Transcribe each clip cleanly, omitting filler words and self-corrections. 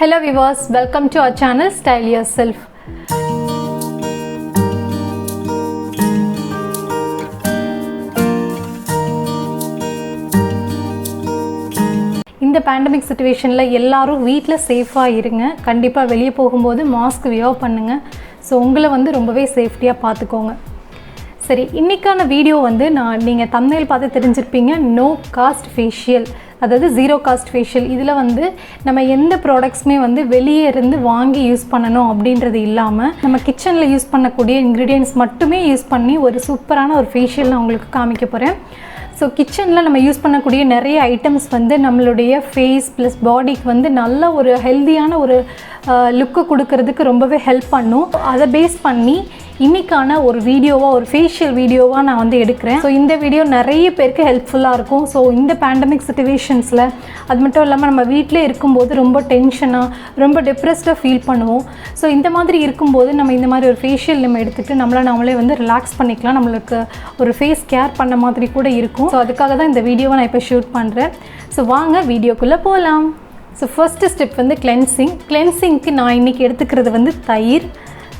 Hello viewers, welcome to our channel Style Yourself. இந்த pandemic situationல எல்லாரும் வீட்ல சேஃபா இருங்க. கண்டிப்பா வெளிய போகும்போது மாஸ்க் வியர் பண்ணுங்க. சோ உங்களை ரொம்பவே சேஃப்டியா பாத்துக்கோங்க. சரி, இன்னைக்கான வீடியோ நீங்க thumbnail பார்த்து தெரிஞ்சிருப்பீங்க. நோ காஸ்ட் ஃபேஷியல், அதாவது ஜீரோ காஸ்ட் ஃபேஷியல். இதில் நம்ம எந்த ப்ராடக்ட்ஸுமே வெளியே இருந்து வாங்கி யூஸ் பண்ணணும் அப்படின்றது இல்லாமல் நம்ம கிச்சனில் யூஸ் பண்ணக்கூடிய இன்க்ரீடியன்ட்ஸ் மட்டுமே யூஸ் பண்ணி ஒரு சூப்பரான ஒரு ஃபேஷியல் நான் உங்களுக்கு காமிக்க போகிறேன். ஸோ கிச்சனில் நம்ம யூஸ் பண்ணக்கூடிய நிறைய ஐட்டம்ஸ் நம்மளுடைய ஃபேஸ் ப்ளஸ் பாடிக்கு நல்ல ஒரு ஹெல்த்தியான ஒரு லுக்கு கொடுக்கறதுக்கு ரொம்பவே ஹெல்ப் பண்ணும். அதை பேஸ் பண்ணி இன்றைக்கான ஒரு வீடியோவாக, ஒரு ஃபேஷியல் வீடியோவாக நான் எடுக்கிறேன். ஸோ இந்த வீடியோ நிறைய பேருக்கு ஹெல்ப்ஃபுல்லாக இருக்கும். ஸோ இந்த பேண்டமிக் சிச்சுவேஷன்ஸில் அது மட்டும் இல்லாமல் நம்ம வீட்டிலே இருக்கும்போது ரொம்ப டென்ஷனாக, ரொம்ப டிப்ரெஸ்டாக ஃபீல் பண்ணுவோம். ஸோ இந்த மாதிரி இருக்கும்போது நம்ம இந்த மாதிரி ஒரு ஃபேஷியல் நம்ம எடுத்துகிட்டு நம்மளே ரிலாக்ஸ் பண்ணிக்கலாம். நம்மளுக்கு ஒரு ஃபேஸ் கேர் பண்ண மாதிரி கூட இருக்கும். ஸோ அதுக்காக தான் இந்த வீடியோவை நான் இப்போ ஷூட் பண்ணுறேன். ஸோ வாங்க வீடியோக்குள்ளே போகலாம். ஸோ ஃபர்ஸ்ட்டு ஸ்டெப் கிளென்சிங்க்கு நான் இன்றைக்கி எடுத்துக்கிறது தயிர்.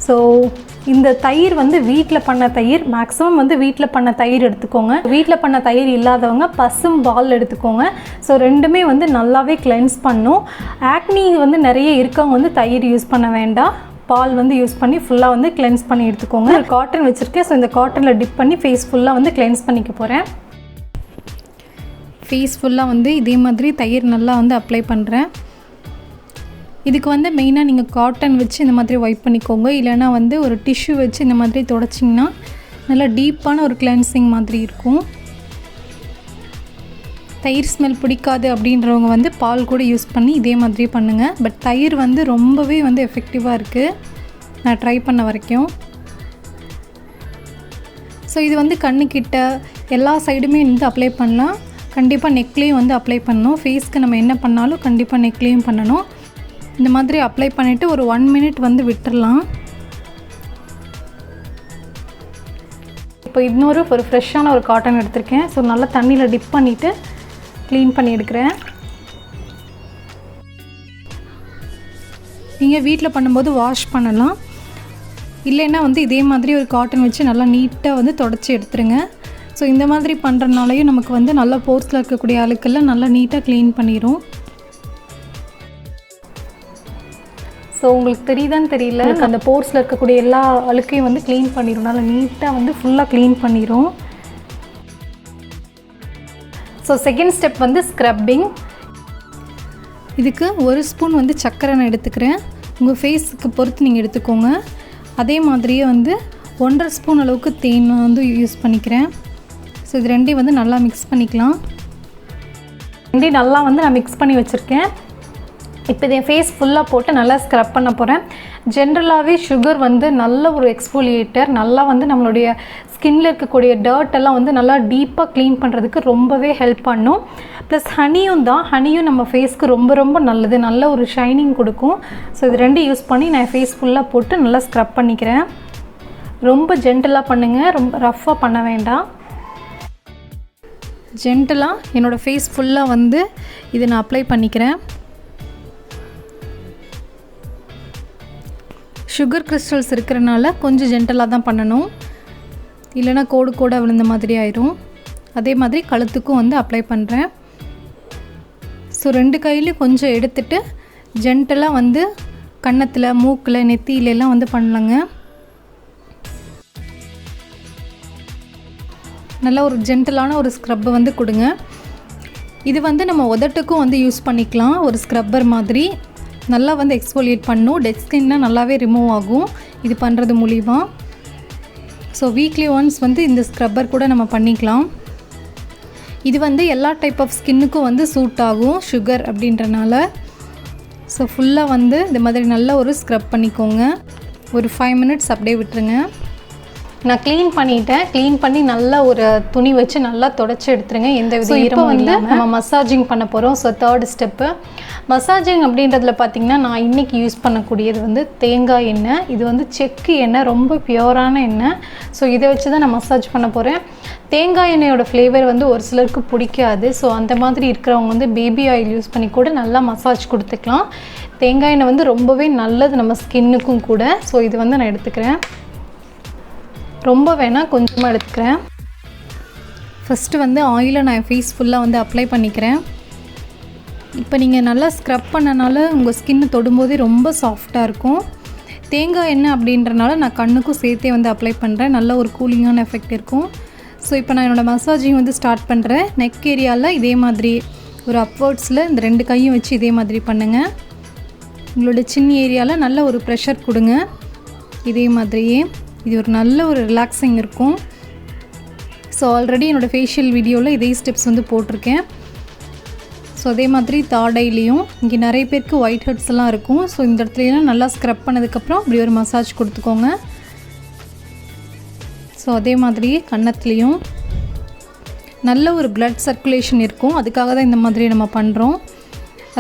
ஸோ இந்த தயிர் வீட்டில் பண்ண தயிர், மேக்ஸிமம் வீட்டில் பண்ண தயிர் எடுத்துக்கோங்க. வீட்டில் பண்ண தயிர் இல்லாதவங்க பசும் பால் எடுத்துக்கோங்க. ஸோ ரெண்டுமே நல்லாவே கிளென்ஸ் பண்ணும். ஆக்னி நிறைய இருக்கவங்க தயிர் யூஸ் பண்ண வேண்டாம், பால் யூஸ் பண்ணி ஃபுல்லாக கிளென்ஸ் பண்ணி எடுத்துக்கோங்க. ஒரு காட்டன் வச்சுருக்கேன். ஸோ இந்த காட்டனில் டிப் பண்ணி ஃபேஸ் ஃபுல்லாக கிளென்ஸ் பண்ணிக்க போகிறேன். ஃபேஸ் ஃபுல்லாக இதே மாதிரி தயிர் நல்லா அப்ளை பண்ணுறேன். இதுக்கு மெயினாக நீங்கள் காட்டன் வச்சு இந்த மாதிரி வைப் பண்ணிக்கோங்க. இல்லைனா ஒரு டிஷ்யூ வச்சு இந்த மாதிரி தொடச்சிங்கன்னா நல்லா டீப்பான ஒரு கிளென்சிங் மாதிரி இருக்கும். தயிர் ஸ்மெல் பிடிக்காது அப்படின்றவங்க பால் கூட யூஸ் பண்ணி இதே மாதிரி பண்ணுங்கள். பட் தயிர் ரொம்பவே எஃபெக்டிவாக இருக்குது நான் ட்ரை பண்ண வரைக்கும். ஸோ இது கண்ணுக்கிட்ட எல்லா சைடுமே அப்ளை பண்ணலாம். கண்டிப்பாக நெக்லேயும் அப்ளை பண்ணணும். ஃபேஸ்க்கு நம்ம என்ன பண்ணாலும் கண்டிப்பாக நெக்லேயும் பண்ணணும். இந்த மாதிரி அப்ளை பண்ணிவிட்டு ஒரு 1 மினிட் விட்டுடலாம். இப்போ இன்னொரு ஃப்ரெஷ்ஷான ஒரு காட்டன் எடுத்திருக்கேன். ஸோ நல்லா தண்ணியில் டிப் பண்ணிவிட்டு க்ளீன் பண்ணி எடுக்கிறேன். நீங்கள் வீட்டில் பண்ணும்போது வாஷ் பண்ணலாம். இல்லைன்னா இதே மாதிரி ஒரு காட்டன் வச்சு நல்லா நீட்டாக தொடச்சி எடுத்துருங்க. ஸோ இந்த மாதிரி பண்ணுறதுனாலையும் நமக்கு நல்லா போர்ஸில் இருக்கக்கூடிய அழுக்கெல்லாம் நல்லா நீட்டாக க்ளீன் பண்ணிடும். ஸோ உங்களுக்கு தெரியுதான்னு தெரியல, அந்த போர்ஸில் இருக்கக்கூடிய எல்லா அழுக்கையும் க்ளீன் பண்ணிடும். நல்லா நீட்டாக ஃபுல்லாக க்ளீன் பண்ணிடும். So second step scrubbing. இதுக்கு 1 ஸ்பூன் சர்க்கரை நான் எடுத்துக்கிறேன். உங்கள் ஃபேஸுக்கு பொறுத்து நீங்கள் எடுத்துக்கோங்க. அதே மாதிரியே 1.5 ஸ்பூன் அளவுக்கு தேன் யூஸ் பண்ணிக்கிறேன். ஸோ இது ரெண்டையும் நல்லா மிக்ஸ் பண்ணிக்கலாம். ரெண்டையும் நல்லா நான் மிக்ஸ் பண்ணி வச்சுருக்கேன். இப்போ இதை ஃபேஸ் ஃபுல்லாக போட்டு நல்லா ஸ்க்ரப் பண்ண போகிறேன். ஜென்ரலாகவே சுகர் நல்ல ஒரு எக்ஸ்ஃபோலியேட்டர். நல்லா நம்மளுடைய ஸ்கின்னில் இருக்கக்கூடிய டர்ட் எல்லாம் நல்லா டீப்பாக க்ளீன் பண்ணுறதுக்கு ரொம்பவே ஹெல்ப் பண்ணும். ப்ளஸ் ஹனியும் நம்ம ஃபேஸ்க்கு ரொம்ப ரொம்ப நல்லது, நல்ல ஒரு ஷைனிங் கொடுக்கும். ஸோ இது ரெண்டும் யூஸ் பண்ணி நான் ஃபேஸ் ஃபுல்லாக போட்டு நல்லா ஸ்க்ரப் பண்ணிக்கிறேன். ரொம்ப ஜென்டலாக பண்ணுங்கள், ரொம்ப ரஃப்பாக பண்ண வேண்டாம். ஜென்டலாக என்னோடய ஃபேஸ் ஃபுல்லாக இதை நான் அப்ளை பண்ணிக்கிறேன். சுகர் கிறிஸ்டல்ஸ் இருக்கிறனால கொஞ்சம் ஜென்டலாக தான் பண்ணணும், இல்லைனா கோடு விழுந்த மாதிரி ஆயிரும். அதே மாதிரி கழுத்துக்கும் அப்ளை பண்ணுறேன். ஸோ 2 கையிலையும் கொஞ்சம் எடுத்துகிட்டு ஜென்டலாக கன்னத்தில், மூக்கில், நெத்தியிலெல்லாம் பண்ணலாங்க. நல்லா ஒரு ஜென்டலான ஒரு ஸ்க்ரப்பை கொடுங்க. இது நம்ம உதட்டுக்கும் யூஸ் பண்ணிக்கலாம். ஒரு ஸ்க்ரப்பர் மாதிரி நல்லா எக்ஸ்ஃபோலியேட் பண்ணும். டெட் ஸ்கின்னா நல்லாவே ரிமூவ் ஆகும் இது பண்ணுறது மூலிமா. ஸோ வீக்லி ஒன்ஸ் இந்த ஸ்க்ரப்பர் கூட நம்ம பண்ணிக்கலாம். இது எல்லா டைப் ஆஃப் ஸ்கின்னுக்கும் சூட் ஆகும் சுகர் அப்படின்றனால. ஸோ ஃபுல்லாக இந்த மாதிரி நல்லா ஒரு ஸ்க்ரப் பண்ணிக்கோங்க. ஒரு 5 மினிட்ஸ் அப்படியே விட்டுருங்க. நான் க்ளீன் பண்ணிட்டேன். க்ளீன் பண்ணி நல்லா ஒரு துணி வச்சு நல்லா தொடச்சி எடுத்துருங்க, எந்த வித ஈரமும் வந்து நம்ம மசாஜிங் பண்ண போகிறோம். ஸோ 3rd ஸ்டெப்பு மசாஜிங் அப்படின்றதுல பார்த்திங்கன்னா நான் இன்றைக்கி யூஸ் பண்ணக்கூடியது வந்து தேங்காய் எண்ணெய். இது வந்து செக்கு எண்ணெய், ரொம்ப பியூரான எண்ணெய். ஸோ இதை வச்சு தான் நான் மசாஜ் பண்ண போகிறேன். தேங்காய் எண்ணெயோட ஃப்ளேவர் வந்து ஒரு சிலருக்கு பிடிக்காது. ஸோ அந்த மாதிரி இருக்கிறவங்க வந்து பேபி ஆயில் யூஸ் பண்ணி கூட நல்லா மசாஜ் கொடுத்துக்கலாம். தேங்காய் எண்ணெய் வந்து ரொம்பவே நல்லது நம்ம ஸ்கின்னுக்கும் கூட. ஸோ இது வந்து நான் எடுத்துக்கிறேன். ரொம்ப வேணால் கொஞ்சமாக எடுத்துக்கிறேன். ஃபஸ்ட்டு வந்து ஆயிலை நான் ஃபேஸ் ஃபுல்லாக வந்து அப்ளை பண்ணிக்கிறேன். இப்போ நீங்கள் நல்லா ஸ்க்ரப் பண்ணனால உங்கள் ஸ்கின்னு தொடும்போதே ரொம்ப சாஃப்டாக இருக்கும். தேங்காய் எண்ணெய் அப்படின்றனால நான் கண்ணுக்கும் சேர்த்தே வந்து அப்ளை பண்ணுறேன். நல்ல ஒரு கூலிங்கான எஃபெக்ட் இருக்கும். ஸோ இப்போ நான் என்னோடய மசாஜிங் வந்து ஸ்டார்ட் பண்ணுறேன். நெக் ஏரியாவில் இதே மாதிரி ஒரு அப்வர்ட்ஸில் இந்த 2 கையும் வச்சு இதே மாதிரி பண்ணுங்கள். உங்களோட சின்ன ஏரியாவில் நல்ல ஒரு ப்ரெஷர் கொடுங்க. இதே மாதிரியே இது ஒரு நல்ல ஒரு ரிலாக்ஸிங் இருக்கும். ஸோ ஆல்ரெடி என்னோடய ஃபேஷியல் வீடியோவில் இதே ஸ்டெப்ஸ் வந்து போட்டிருக்கேன். ஸோ அதே மாதிரி தாடையிலையும் இங்கே நிறைய பேருக்கு ஒயிட் ஹெட்ஸ் எல்லாம் இருக்கும். ஸோ இந்த இடத்துலையும் நல்லா ஸ்க்ரப் பண்ணதுக்கப்புறம் இப்படி ஒரு மசாஜ் கொடுத்துக்கோங்க. ஸோ அதே மாதிரி கன்னத்துலேயும் நல்ல ஒரு பிளட் சர்க்குலேஷன் இருக்கும். அதுக்காக தான் இந்த மாதிரி நம்ம பண்ணுறோம்.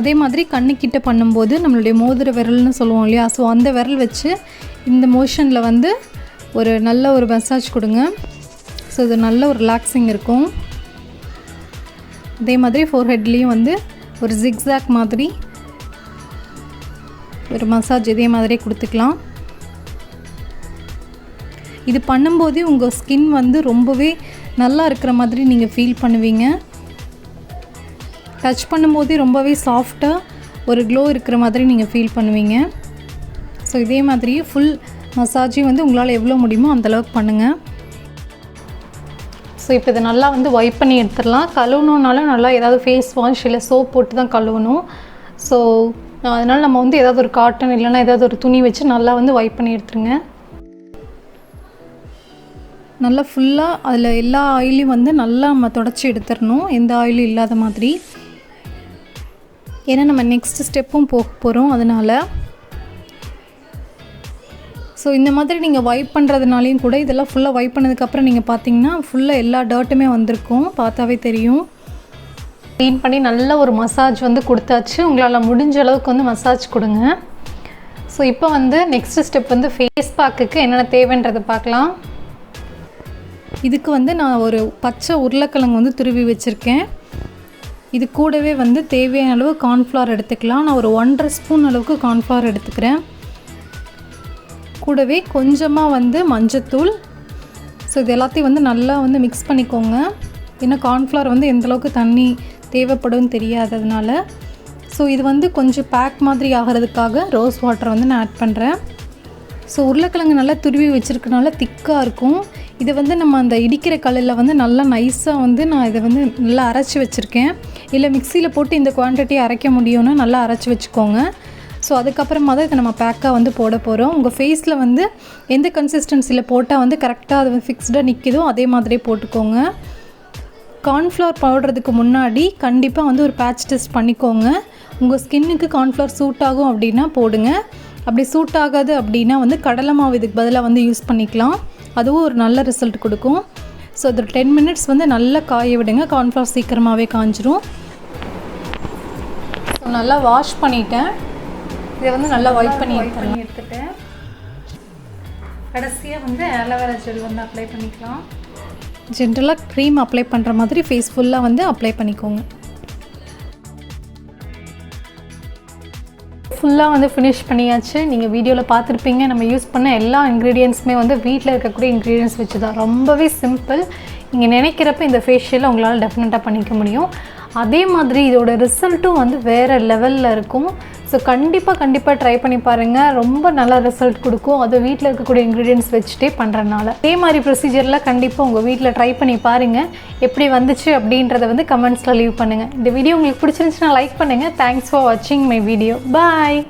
அதே மாதிரி கண்ணுக்கிட்ட பண்ணும்போது நம்மளுடைய மோதிர விரல்னு சொல்லுவோம் இல்லையா, ஸோ அந்த விரல் வச்சு இந்த மோஷனில் வந்து ஒரு நல்ல ஒரு மசாஜ் கொடுங்க. ஸோ இது நல்ல ஒரு ரிலாக்ஸிங் இருக்கும். அதே மாதிரி ஃபோர்ஹெட்லேயும் வந்து ஒரு ஜிக்ஸாக் மாதிரி ஒரு மசாஜ் இதே மாதிரியே கொடுத்துக்கலாம். இது பண்ணும்போதே உங்கள் ஸ்கின் வந்து ரொம்பவே நல்லா இருக்கிற மாதிரி நீங்கள் ஃபீல் பண்ணுவீங்க. டச் பண்ணும்போதே ரொம்பவே சாஃப்டாக ஒரு க்ளோ இருக்கிற மாதிரி நீங்கள் ஃபீல் பண்ணுவீங்க. ஸோ இதே மாதிரியே ஃபுல் மசாஜையும் வந்து உங்களால் எவ்வளோ முடியுமோ அந்தளவுக்கு பண்ணுங்கள். ஸோ இப்போ இதை நல்லா வந்து வைப் பண்ணி எடுத்துடலாம். கழுவணுன்னாலும் நல்லா ஏதாவது ஃபேஸ் வாஷ் இல்லை சோப் போட்டு தான் கழுவணும். ஸோ அதனால் நம்ம வந்து ஏதாவது ஒரு காட்டன் இல்லைன்னா ஏதாவது ஒரு துணி வச்சு நல்லா வந்து வைப் பண்ணி எடுத்துருங்க. நல்லா ஃபுல்லாக அதில் எல்லா ஆயிலையும் வந்து நல்லா நம்ம தொடச்சி எடுத்துடணும், எந்த ஆயிலும் இல்லாத மாதிரி. ஏன்னா நம்ம நெக்ஸ்ட் ஸ்டெப்பும் போக போகிறோம் அதனால். ஸோ இந்த மாதிரி நீங்கள் வைப் பண்ணுறதுனாலையும் கூட இதெல்லாம் ஃபுல்லாக வைப் பண்ணதுக்கப்புறம் நீங்கள் பார்த்தீங்கன்னா ஃபுல்லாக எல்லா டர்ட்டுமே வந்திருக்கும், பார்த்தாவே தெரியும். க்ளீன் பண்ணி நல்ல ஒரு மசாஜ் வந்து கொடுத்தாச்சு. உங்களால் முடிஞ்ச அளவுக்கு வந்து மசாஜ் கொடுங்க. ஸோ இப்போ வந்து நெக்ஸ்ட் ஸ்டெப் வந்து ஃபேஸ் பேக்குக்கு என்னென்ன தேவைன்றதை பார்க்கலாம். இதுக்கு வந்து நான் ஒரு பச்சை உருளைக்கிழங்கு வந்து துருவி வச்சுருக்கேன். இது கூடவே வந்து தேவையான அளவு கார்ன்ஃப்ளவர் எடுத்துக்கலாம். நான் ஒரு 1.5 ஸ்பூன் அளவுக்கு கார்ன்ஃப்ளவர் எடுத்துக்கிறேன். கூடவே கொஞ்சமாக வந்து மஞ்சத்தூள். ஸோ இது எல்லாத்தையும் வந்து நல்லா வந்து மிக்ஸ் பண்ணிக்கோங்க. ஏன்னா கார்ன்ஃப்ளவர் வந்து எந்தளவுக்கு தண்ணி தேவைப்படும்னு தெரியாததுனால. ஸோ இது வந்து கொஞ்சம் பேக் மாதிரி ஆகிறதுக்காக ரோஸ் வாட்டர் வந்து நான் ஆட் பண்ணுறேன். ஸோ உருளைக்கிழங்கு நல்லா துருவி வச்சுருக்கனால திக்காக இருக்கும். இதை வந்து நம்ம அந்த இடிக்கிற கல்லில் வந்து நல்லா நைஸாக வந்து நான் இதை வந்து நல்லா அரைச்சி வச்சுருக்கேன். இல்லை மிக்சியில் போட்டு இந்த குவான்டிட்டியை அரைக்க முடியும்னா நல்லா அரைச்சி வச்சுக்கோங்க. ஸோ அதுக்கப்புறமா தான் இதை நம்ம பேக்காக வந்து போட போகிறோம். உங்கள் ஃபேஸில் வந்து எந்த கன்சிஸ்டன்சியில் போட்டால் வந்து கரெக்டாக அது ஃபிக்ஸ்டாக நிற்கிதோ அதே மாதிரியே போட்டுக்கோங்க. கார்ன்ஃப்ளவர் போடுறதுக்கு முன்னாடி கண்டிப்பாக வந்து ஒரு பேட்ச் டெஸ்ட் பண்ணிக்கோங்க. உங்கள் ஸ்கின்னுக்கு கார்ன்ஃப்ளவர் சூட் ஆகும் அப்படின்னா போடுங்க. அப்படி சூட் ஆகாது அப்படின்னா வந்து கடலை மாவு இதுக்கு பதிலாக வந்து யூஸ் பண்ணிக்கலாம். அதுவும் ஒரு நல்ல ரிசல்ட் கொடுக்கும். ஸோ அது 10 மினிட்ஸ் வந்து நல்லா காய விடுங்க. கார்ன்ஃப்ளவர் சீக்கிரமாகவே காஞ்சிரும். ஸோ நல்லா வாஷ் பண்ணிட்டேன். இதை வந்து நல்லா வைப் பண்ணி எடுத்துட்டேன். கடைசியாக வந்து ஆலோவேரா ஜெல் வந்து அப்ளை பண்ணிக்கலாம். ஜென்ரலாக க்ரீம் அப்ளை பண்ணுற மாதிரி ஃபேஸ் ஃபுல்லாக வந்து அப்ளை பண்ணிக்கோங்க. ஃபுல்லாக வந்து ஃபினிஷ் பண்ணியாச்சு. நீங்கள் வீடியோவில் பார்த்துருப்பீங்க. நம்ம யூஸ் பண்ண எல்லா இன்க்ரீடியன்ஸுமே வந்து வீட்டில் இருக்கக்கூடிய இன்க்ரீடியன்ஸ் வச்சு தான். ரொம்பவே சிம்பிள். நீங்கள் நினைக்கிறப்ப இந்த ஃபேஷியலை உங்களால் டெஃபினட்டாக பண்ணிக்க முடியும். அதே மாதிரி இதோட ரிசல்ட்டும் வந்து வேறு லெவலில் இருக்கும். ஸோ கண்டிப்பாக ட்ரை பண்ணி பாருங்கள். ரொம்ப நல்ல ரிசல்ட் கொடுக்கும். அது வீட்டில் இருக்கக்கூடிய இன்க்ரீடியன்ஸ் வச்சுட்டே பண்ணுறதுனால. அதே மாதிரி ப்ரொசீஜரில் கண்டிப்பாக உங்கள் வீட்டில் ட்ரை பண்ணி பாருங்கள். எப்படி வந்துச்சு அப்படின்றத வந்து கமெண்ட்ஸில் லீவ் பண்ணுங்கள். இந்த வீடியோ உங்களுக்கு பிடிச்சிருந்துச்சுன்னா லைக் பண்ணுங்கள். தேங்க்ஸ் ஃபார் வாட்சிங் மை வீடியோ. பாய்.